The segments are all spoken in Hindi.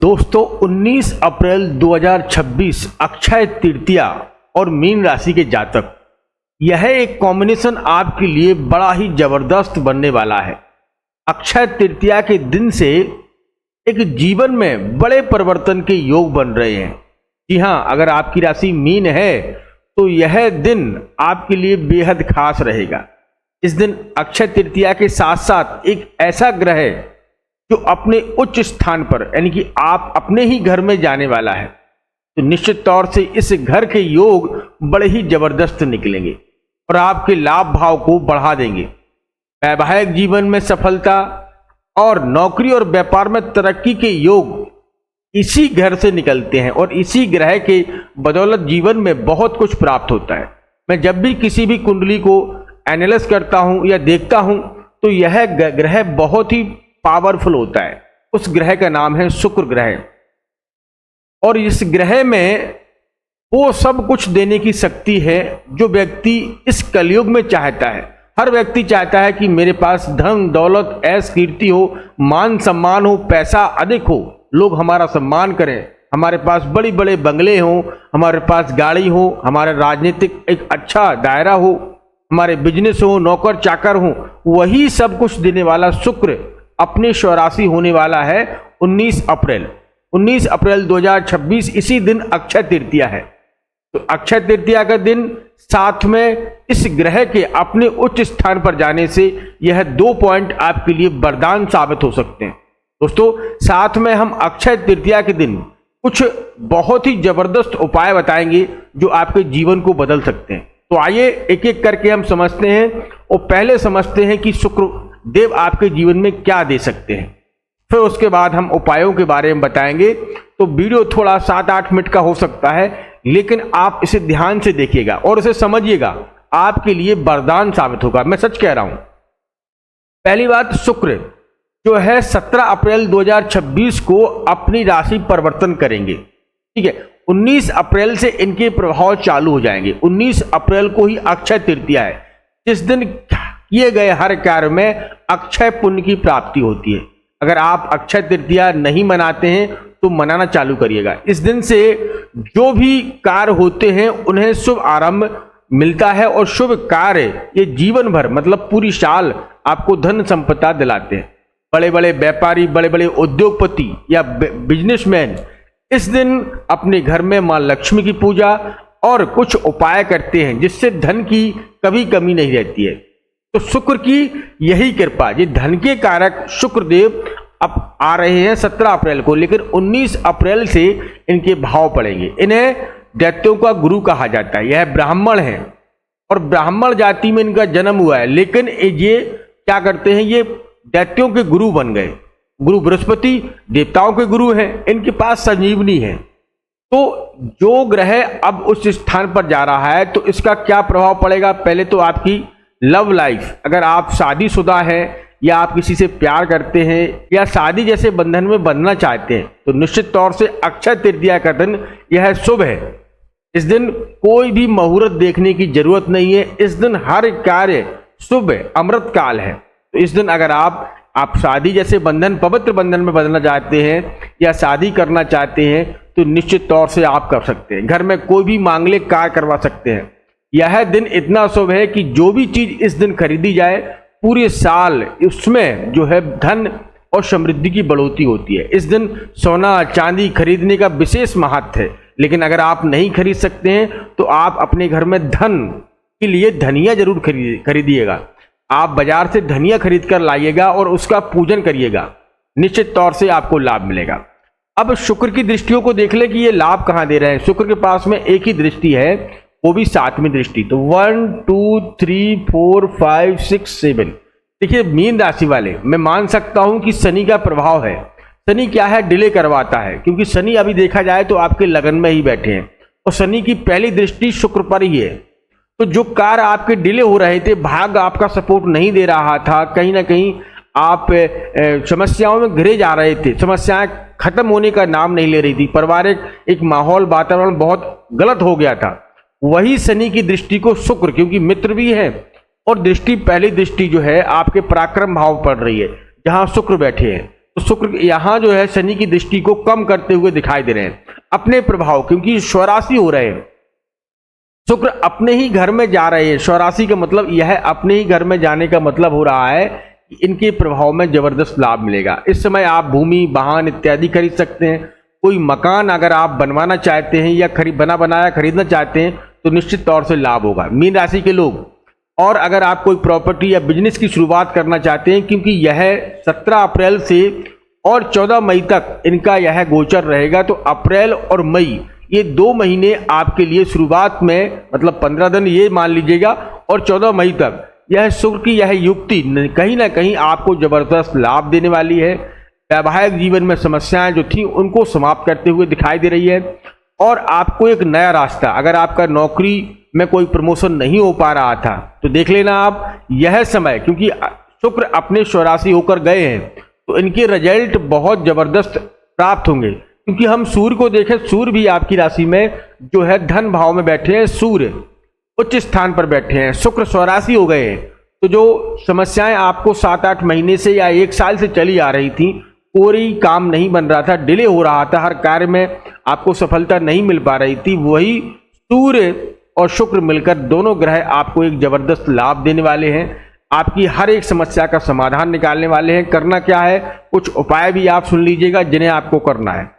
दोस्तों 19 अप्रैल 2026 अक्षय तृतीया और मीन राशि के जातक, यह एक कॉम्बिनेशन आपके लिए बड़ा ही जबरदस्त बनने वाला है। अक्षय तृतीया के दिन से एक जीवन में बड़े परिवर्तन के योग बन रहे हैं। जी हाँ, अगर आपकी राशि मीन है तो यह दिन आपके लिए बेहद खास रहेगा। इस दिन अक्षय तृतीया के साथ साथ एक ऐसा ग्रह है जो अपने उच्च स्थान पर यानी कि आप अपने ही घर में जाने वाला है, तो निश्चित तौर से इस घर के योग बड़े ही जबरदस्त निकलेंगे और आपके लाभ भाव को बढ़ा देंगे। वैवाहिक जीवन में सफलता और नौकरी और व्यापार में तरक्की के योग इसी घर से निकलते हैं और इसी ग्रह के बदौलत जीवन में बहुत कुछ प्राप्त होता है। मैं जब भी किसी भी कुंडली को एनालाइज करता हूं या देखता हूं तो यह ग्रह बहुत ही पावरफुल होता है। उस ग्रह का नाम है शुक्र ग्रह और इस ग्रह में वो सब कुछ देने की शक्ति है जो व्यक्ति इस कलयुग में चाहता है। हर व्यक्ति चाहता है कि मेरे पास धन दौलत ऐश कीर्ति हो, मान सम्मान हो, पैसा अधिक हो, लोग हमारा सम्मान करें, हमारे पास बड़ी बड़े बंगले हों, हमारे पास गाड़ी हो, हमारे राजनीतिक एक अच्छा दायरा हो, हमारे बिजनेस हो, नौकर चाकर हो। वही सब कुछ देने वाला शुक्र अपने स्वराशि होने वाला है 19 अप्रैल 2026। इसी दिन अक्षय तृतीया है। तो अक्षय तृतीया का दिन साथ में इस ग्रह के अपने उच्च स्थान पर जाने से यह 2 पॉइंट आपके लिए वरदान साबित हो सकते हैं। दोस्तों साथ में हम अक्षय तृतीया के दिन कुछ बहुत ही जबरदस्त उपाय बताएंगे जो आपके जीवन को बदल सकते हैं। तो आइए एक एक करके हम समझते हैं और पहले समझते हैं कि शुक्र देव आपके जीवन में क्या दे सकते हैं, फिर उसके बाद हम उपायों के बारे में बताएंगे। तो वीडियो थोड़ा 7-8 मिनट का हो सकता है, लेकिन आप इसे ध्यान से देखिएगा और इसे समझिएगा, आपके लिए वरदान साबित होगा। मैं सच कह रहा हूं। पहली बात, शुक्र जो है 17 अप्रैल 2026 को अपनी राशि परिवर्तन करेंगे। ठीक है, 19 अप्रैल से इनके प्रभाव चालू हो जाएंगे। 19 अप्रैल को ही अक्षय तृतीया है। इस दिन किए गए हर कार्य में अक्षय पुण्य की प्राप्ति होती है। अगर आप अक्षय तृतीया नहीं मनाते हैं तो मनाना चालू करिएगा। इस दिन से जो भी कार्य होते हैं उन्हें शुभ आरंभ मिलता है और शुभ कार्य ये जीवन भर मतलब पूरी साल आपको धन संपदा दिलाते हैं। बड़े बड़े व्यापारी, बड़े बड़े उद्योगपति या बिजनेसमैन इस दिन अपने घर में मां लक्ष्मी की पूजा और कुछ उपाय करते हैं जिससे धन की कभी कमी नहीं रहती है। तो शुक्र की यही कृपा, ये धन के कारक शुक्रदेव अब आ रहे हैं 17 अप्रैल को, लेकिन 19 अप्रैल से इनके भाव पड़ेंगे। इन्हें दैत्यों का गुरु कहा जाता है। यह ब्राह्मण है और ब्राह्मण जाति में इनका जन्म हुआ है, लेकिन ये क्या करते हैं, ये दैत्यों के गुरु बन गए। गुरु बृहस्पति देवताओं के गुरु हैं, इनके पास संजीवनी है। तो जो ग्रह अब उस स्थान पर जा रहा है तो इसका क्या प्रभाव पड़ेगा। पहले तो आपकी लव लाइफ, अगर आप शादीशुदा हैं या आप किसी से प्यार करते हैं या शादी जैसे बंधन में बंधना चाहते हैं तो निश्चित तौर से अक्षय तृतीया का दिन यह शुभ है। इस दिन कोई भी मुहूर्त देखने की जरूरत नहीं है। इस दिन हर कार्य शुभ है, अमृत काल है। तो इस दिन अगर आप शादी जैसे बंधन, पवित्र बंधन में बदलना चाहते हैं या शादी करना चाहते हैं तो निश्चित तौर से आप कर सकते हैं। घर में कोई भी मांगलिक कार्य करवा सकते हैं। यह दिन इतना शुभ है कि जो भी चीज इस दिन खरीदी जाए पूरे साल उसमें जो है धन और समृद्धि की बढ़ोतरी होती है। इस दिन सोना चांदी खरीदने का विशेष महत्व है, लेकिन अगर आप नहीं खरीद सकते हैं तो आप अपने घर में धन के लिए धनिया जरूर खरीदिएगा। आप बाजार से धनिया खरीद कर लाइएगा और उसका पूजन करिएगा, निश्चित तौर से आपको लाभ मिलेगा। अब शुक्र की दृष्टियों को देख ले कि ये लाभ कहां दे रहे हैं। शुक्र के पास में एक ही दृष्टि है, वो भी 7वीं दृष्टि। तो 1 2 3 4 5 6 7। देखिए मीन राशि वाले, मैं मान सकता हूं कि शनि का प्रभाव है। शनि क्या है, डिले करवाता है, क्योंकि शनि अभी देखा जाए तो आपके लगन में ही बैठे हैं और शनि की पहली दृष्टि शुक्र पर ही है। तो जो कार्य आपके डिले हो रहे थे, भाग्य आपका सपोर्ट नहीं दे रहा था, कहीं ना कहीं आप समस्याओं में घिरे जा रहे थे, समस्याएं खत्म होने का नाम नहीं ले रही थी, पारिवारिक एक माहौल वातावरण बहुत गलत हो गया था, वही शनि की दृष्टि को शुक्र, क्योंकि मित्र भी है और दृष्टि पहली दृष्टि जो है आपके पराक्रम भाव पड़ रही है जहां शुक्र बैठे हैं, तो शुक्र यहाँ जो है शनि की दृष्टि को कम करते हुए दिखाई दे रहे हैं अपने प्रभाव, क्योंकि स्वराशि हो रहे हैं, शुक्र अपने ही घर में जा रहे हैं। स्वराशि का मतलब यह अपने ही घर में जाने का मतलब हो रहा है कि इनके प्रभाव में जबरदस्त लाभ मिलेगा। इस समय आप भूमि, वाहन इत्यादि खरीद सकते हैं। कोई मकान अगर आप बनवाना चाहते हैं या बना बनाया खरीदना चाहते हैं तो निश्चित तौर से लाभ होगा मीन राशि के लोग। और अगर आप कोई प्रॉपर्टी या बिजनेस की शुरुआत करना चाहते हैं, क्योंकि यह 17 अप्रैल से और 14 मई तक इनका यह गोचर रहेगा, तो अप्रैल और मई ये 2 महीने आपके लिए शुरुआत में, मतलब 15 दिन ये मान लीजिएगा, और 14 मई तक यह शुक्र की यह युक्ति कहीं ना कहीं आपको जबरदस्त लाभ देने वाली है। वैवाहिक जीवन में समस्याएं जो थी उनको समाप्त करते हुए दिखाई दे रही है, और आपको एक नया रास्ता, अगर आपका नौकरी में कोई प्रमोशन नहीं हो पा रहा था तो देख लेना आप यह समय, क्योंकि शुक्र अपने स्वराशि होकर गए हैं तो इनके रिजल्ट बहुत जबरदस्त प्राप्त होंगे। क्योंकि हम सूर्य को देखें, सूर्य भी आपकी राशि में जो है धन भाव में बैठे हैं, सूर्य उच्च स्थान पर बैठे हैं, शुक्र स्वराशि हो गए हैं। तो जो समस्याएं आपको 7-8 महीने से या 1 साल से चली आ रही थी, कोई काम नहीं बन रहा था, डिले हो रहा था, हर कार्य में आपको सफलता नहीं मिल पा रही थी, वही सूर्य और शुक्र मिलकर दोनों ग्रह आपको एक जबरदस्त लाभ देने वाले हैं। आपकी हर एक समस्या का समाधान निकालने वाले हैं। करना क्या है, कुछ उपाय भी आप सुन लीजिएगा जिन्हें आपको करना है।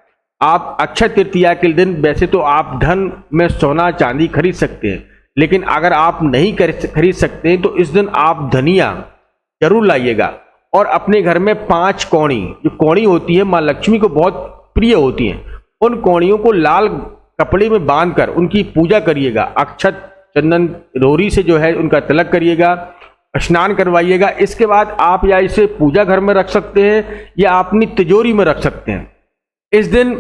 आप अक्षय तृतीया के दिन वैसे तो आप धन में सोना चांदी खरीद सकते हैं, लेकिन अगर आप नहीं खरीद सकते तो इस दिन आप धनिया जरूर लाइएगा, और अपने घर में 5 कौड़ी, जो कौड़ी होती है माँ लक्ष्मी को बहुत प्रिय होती हैं, उन कौड़ियों को लाल कपड़े में बांधकर उनकी पूजा करिएगा। अक्षत चंदन रोरी से जो है उनका तिलक करिएगा, स्नान करवाइएगा। इसके बाद आप या इसे पूजा घर में रख सकते हैं या अपनी तिजोरी में रख सकते हैं। इस दिन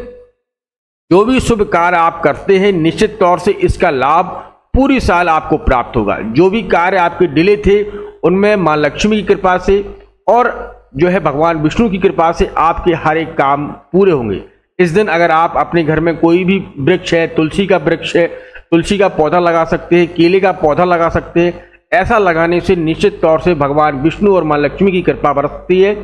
जो भी शुभ कार्य आप करते हैं निश्चित तौर से इसका लाभ पूरी साल आपको प्राप्त होगा। जो भी कार्य आपके डिले थे उनमें माँ लक्ष्मी की कृपा से और जो है भगवान विष्णु की कृपा से आपके हर एक काम पूरे होंगे। इस दिन अगर आप अपने घर में कोई भी वृक्ष है, तुलसी का वृक्ष है, तुलसी का पौधा लगा सकते हैं, केले का पौधा लगा सकते हैं। ऐसा लगाने से निश्चित तौर से भगवान विष्णु और माँ लक्ष्मी की कृपा बरसती है,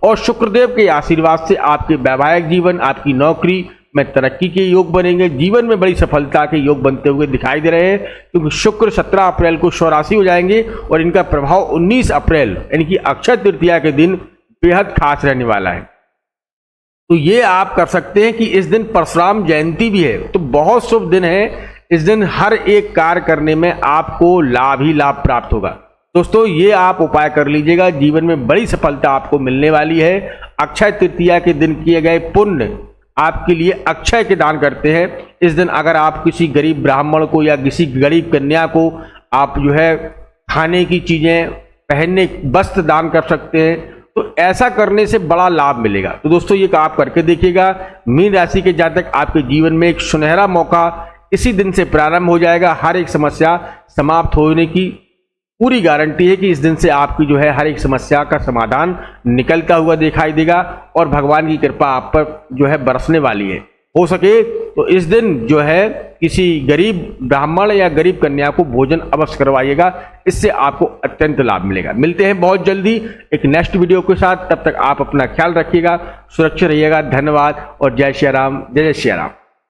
और शुक्रदेव के आशीर्वाद से आपके वैवाहिक जीवन, आपकी नौकरी में तरक्की के योग बनेंगे। जीवन में बड़ी सफलता के योग बनते हुए दिखाई दे रहे हैं, क्योंकि शुक्र 17 अप्रैल को स्वराशि हो जाएंगे और इनका प्रभाव 19 अप्रैल यानी कि अक्षय तृतीया के दिन बेहद खास रहने वाला है। तो ये आप कर सकते हैं कि इस दिन परशुराम जयंती भी है, तो बहुत शुभ दिन है। इस दिन हर एक कार्य करने में आपको लाभ ही लाभ प्राप्त होगा। दोस्तों ये आप उपाय कर लीजिएगा, जीवन में बड़ी सफलता आपको मिलने वाली है। अक्षय तृतीया के दिन किए गए पुण्य आपके लिए अक्षय के दान करते हैं। इस दिन अगर आप किसी गरीब ब्राह्मण को या किसी गरीब कन्या को आप जो है खाने की चीजें, पहनने वस्त्र दान कर सकते हैं, तो ऐसा करने से बड़ा लाभ मिलेगा। तो दोस्तों ये आप करके देखिएगा। मीन राशि के जातक आपके जीवन में एक सुनहरा मौका इसी दिन से प्रारंभ हो जाएगा। हर एक समस्या समाप्त होने की पूरी गारंटी है कि इस दिन से आपकी जो है हर एक समस्या का समाधान निकलता हुआ दिखाई देगा, और भगवान की कृपा आप पर जो है बरसने वाली है। हो सके तो इस दिन जो है किसी गरीब ब्राह्मण या गरीब कन्या को भोजन अवश्य करवाइएगा, इससे आपको अत्यंत लाभ मिलेगा। मिलते हैं बहुत जल्दी एक नेक्स्ट वीडियो के साथ, तब तक आप अपना ख्याल रखिएगा, सुरक्षित रहिएगा। धन्यवाद और जय श्री राम, जय जय श्री राम।